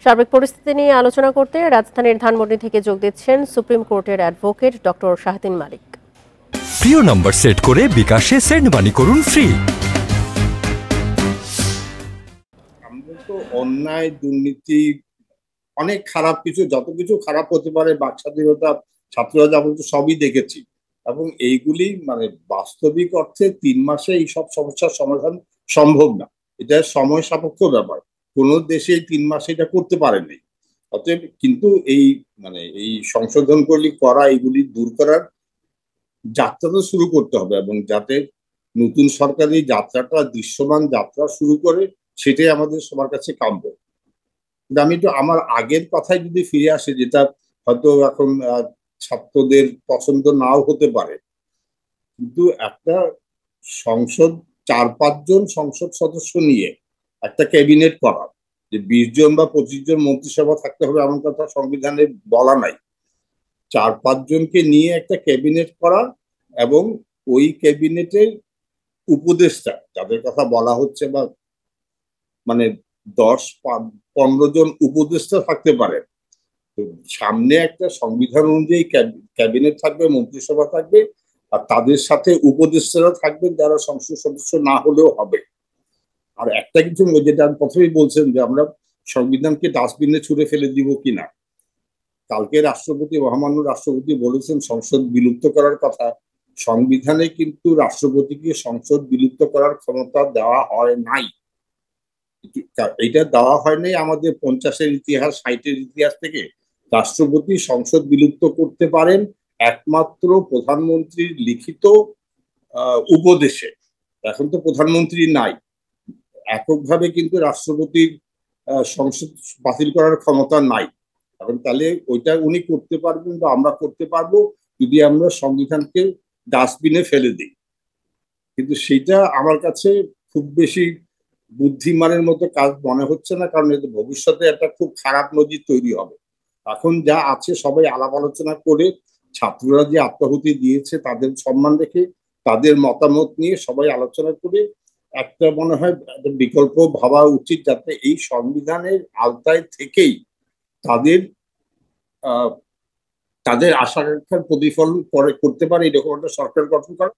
সার্বিক পরিস্থিতি নিয়ে আলোচনা করতে রাজধানীর ধানমন্ডি থেকে যোগ দিচ্ছেন সুপ্রিম কোর্টের অ্যাডভোকেট ডক্টর শাহদিন মালিক। প্রিয় নম্বর সেট করে বিকাশে সেন্ড মানি করুন ফ্রি। আমরা তো অন্যায়, দুর্নীতি, অনেক খারাপ কিছু, যত কিছু খারাপ হতে পারে, বাক স্বাধীনতা, ছাত্ররা যাবতীয় সবই দেখেছি। এবং এইগুলি মানে বাস্তবিক অর্থে 3 মাসে এই সব সমস্যার সমাধান সম্ভব না। এটা সময় সাপেক্ষ ব্যাপার। কোন দেশে 3 মাসে এটা করতে পারেনি। অতএব কিন্তু এই মানে এই সংশোধনগুলি করা, এগুলি দূর করার যাত্রাটা শুরু করতে হবে, এবং যাতে নতুন সরকার এই যাত্রাটা দৃশ্যমান যাত্রা শুরু করে, সেটাই আমাদের সবার কাছে কাম্য। কিন্তু আমি একটু আমার আগের কথায় যদি ফিরে আসে, যেটা হয়তো এখন ছাত্রদের পছন্দ নাও হতে পারে, কিন্তু একটা সংসদ 4-5 জন সংসদ সদস্য নিয়ে একটা ক্যাবিনেট করা, যে 20 জন বা 25 জন মন্ত্রিসভা থাকতে হবে এমন কথা সংবিধানে বলা নাই। 4-5 জনকে নিয়ে একটা ক্যাবিনেট করা, এবং ওই ক্যাবিনেটের উপদেষ্টা যাদের কথা বলা হচ্ছে, বা মানে 10-15 জন উপদেষ্টা থাকতে পারে। তো সামনে একটা সংবিধান অনুযায়ী ক্যাবিনেট থাকবে, মন্ত্রিসভা থাকবে, আর তাদের সাথে উপদেষ্টারা থাকবেন যারা সংসদ সদস্য না হলেও হবে। আর একটা কিছু যেটা আমি প্রথমেই বলছেন, যে আমরা সংবিধানকে ডাস্টবিনে ছুঁড়ে ফেলে দিব কিনা। কালকে রাষ্ট্রপতি, মহামান্য রাষ্ট্রপতি বলেছেন সংসদ বিলুপ্ত করার কথা। সংবিধানে কিন্তু রাষ্ট্রপতিকে সংসদ বিলুপ্ত করার ক্ষমতা দেওয়া হয় নাই। এটা দেওয়া হয় নাই আমাদের 50-এর ইতিহাস, 60-এর ইতিহাস থেকে। রাষ্ট্রপতি সংসদ বিলুপ্ত করতে পারেন একমাত্র প্রধানমন্ত্রীর লিখিত উপদেশে। এখন তো প্রধানমন্ত্রী নাই, এককভাবে কিন্তু রাষ্ট্রপতির সংসদ বাতিল করার ক্ষমতা নাই। এখন তাহলে ওইটা উনি করতে পারবেন, বা আমরা করতে পারবো যদি আমরা সংবিধানকে ডাস্টবিনে ফেলে দিই। কিন্তু সেটা আমার কাছে খুব বেশি বুদ্ধিমানের মতো কাজ মনে হচ্ছে না, কারণ এতে ভবিষ্যতে একটা খুব খারাপ নজির তৈরি হবে। এখন যা আছে সবাই আলাপ আলোচনা করে, ছাত্ররা যে আত্মাহুতি দিয়েছে তাদের সম্মান রেখে, তাদের মতামত নিয়ে সবাই আলোচনা করে একটা মনে হয় বিকল্প ভাবা উচিত, যাতে এই সংবিধানের আওতায় থেকেই তাদের তাদের আশা আকাঙ্ক্ষার প্রতিফলন করতে পারে এরকম একটা সরকার গঠন করা,